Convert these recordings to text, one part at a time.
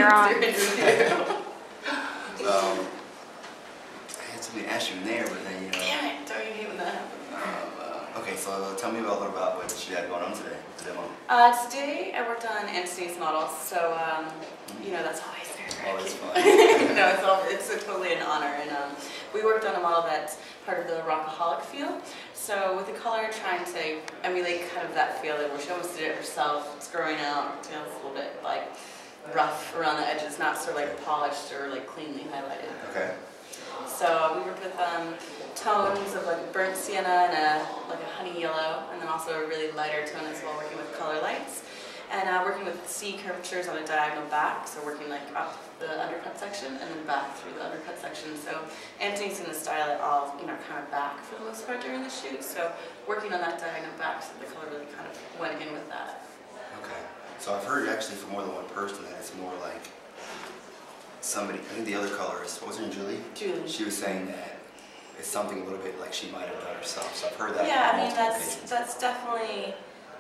you're on. I had something to ask you in there, but then, you know. Damn it, don't you hate when that happens? Okay, so tell me a little about what you had going on today. Today I worked on Antony's models, so you know that's always Always fun. No, it's totally an honor, and we worked on a model that's part of the rockaholic feel. So with the color, trying to emulate kind of that feel where she almost did it herself. It's growing out, you know, it's a little bit like rough around the edges, not sort of like polished or like cleanly highlighted. Okay. So we worked with tones of like burnt sienna and like a honey yellow, and then also a really lighter tone as well, working with color lights. And working with C curvatures on a diagonal back, so working like up the undercut section and then back through the undercut section. So Antony's going to style it all, you know, kind of back for the most part during the shoot. So working on that diagonal back, so the color really kind of went in with that. Okay. So I've heard actually from more than one person that it's more like somebody, I think the other colorist, what was her name, Julie? Julie. She was saying that it's something a little bit like she might have done herself. So I've heard that. Yeah, I mean occasions. that's definitely,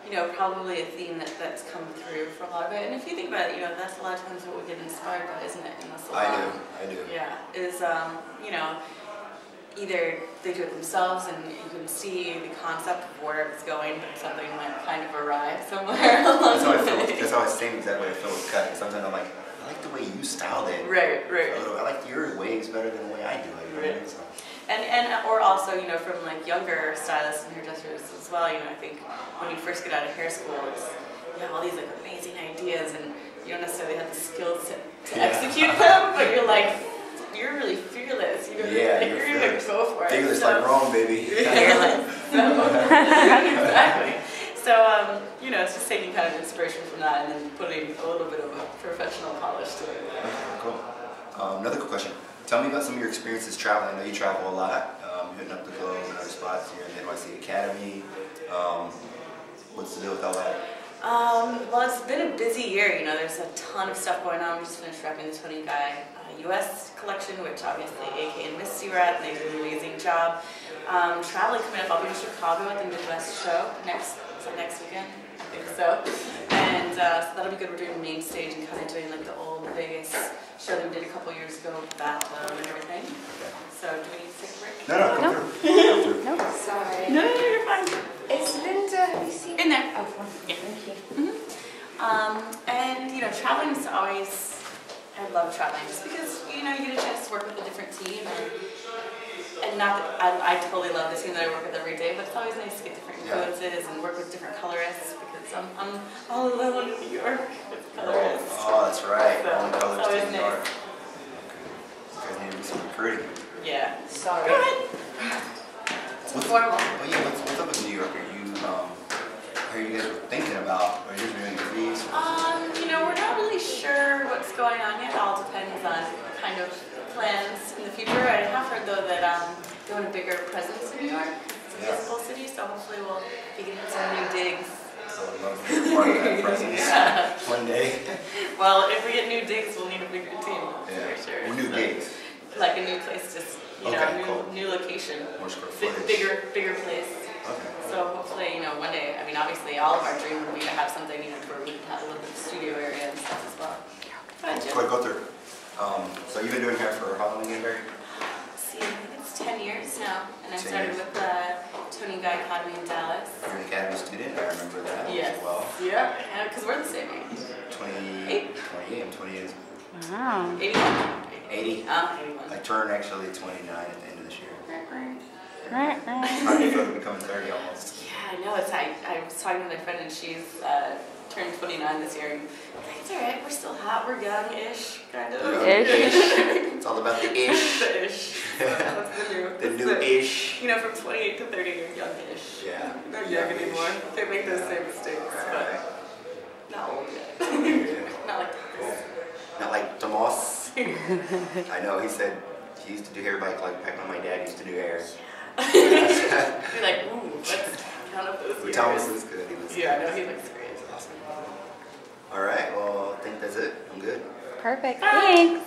you know, probably a theme that's come through for a lot of it. And if you think about it, you know, that's a lot of times what we get inspired by, isn't it? In the salon. I do. Yeah, is you know, either they do it themselves and you can see the concept of where it's going, but something went kind of awry somewhere along the way. That's how I think exactly what I feel with cutting. Sometimes I'm like, I like the way you styled it. Right. I like your waves better than the way I do it. Right. So. Or also, you know, from like younger stylists and hairdressers as well, you know, I think when you first get out of hair school, you have all these like amazing ideas and you don't necessarily have the skills to execute them, but you're like, you're really fearless. You're gonna go for it. Fearless like Rome, baby. Fearless. Exactly. So, you know, it's just taking kind of inspiration from that and then putting a little bit of a professional polish to it. Cool. Another quick question. Tell me about some of your experiences traveling. I know you travel a lot, hitting up the globe and other spots here in the NYC Academy. What's the deal with all that? Well, it's been a busy year. You know, there's a ton of stuff going on. We just finished wrapping the Tony Guy US collection, which obviously AK and Misty were at, and they did an amazing job. Traveling coming up, I'll be in Chicago at the Midwest show next weekend? I think so. And so that'll be good. We're doing main stage and kind of doing like the old Vegas show that we did a couple years ago with bathtub and everything. So do we need to take a break? No, come through. No, sorry. No, you're fine. Is Linda, have you seen? In there. Oh, yeah. Thank you. And you know, traveling is always, I love traveling just because, you know, you get a chance to work with a different team and not that I totally love the team that I work with every day, but it's always nice to get different influences and work with different colorists because I'm all alone in New York with colorists. Oh, that's right. So, Only colors always in New nice. York. You guys need to do some recruiting. Yeah. Sorry. Go ahead. It's informal. Well, yeah, what's up with New York? Are you guys thinking about? Are you doing degrees? You know, we're not really sure what's going on yet. It all depends on kind of plans in the future. I have heard though that they want a bigger presence in New York. It's a beautiful city, so hopefully we'll be getting some new digs. So I'd love to be a part of that presence one day. Well, if we get new digs, we'll need a bigger team. Yeah. For sure. Well, new gigs. Like a new place, just new location. More square footage. Bigger place. Okay. So hopefully, you know, one day, I mean, obviously all of our dream would be to have something, you know, where we can have a little bit of studio area and stuff as well. Go through. So you've been doing hair for how long again, Barry? See, I think it's 10 years now, and I 10 started years. with the Tony Guy Academy in Dallas. You're an Academy student, I remember that Yes. as well. Yeah, because we're the same age. 28, I'm 28. Wow. 81. 80. 81. I turn actually 29 at the end of this year. Right. I feel like becoming 30 almost. Yeah, I know. I was talking to my friend, and she's turned 29 this year. And I'm like, it's all right. We're still hot. We're young-ish, kind of. Ish. It's all about the ish. The ish. That's The new ish. You know, from 28 to 30, you're young-ish. Yeah. You're not young anymore. They make those same mistakes, Right. but not old yet. Yeah. Not like Cool. Not like Tomas. I know, he said he used to do hair back when my dad used to do hair. You're like, ooh, let's count up those years. Thomas is good. He looks Yeah, good. I know, he looks great. He's awesome. All right, well, I think that's it. I'm good. Perfect. Bye. Thanks.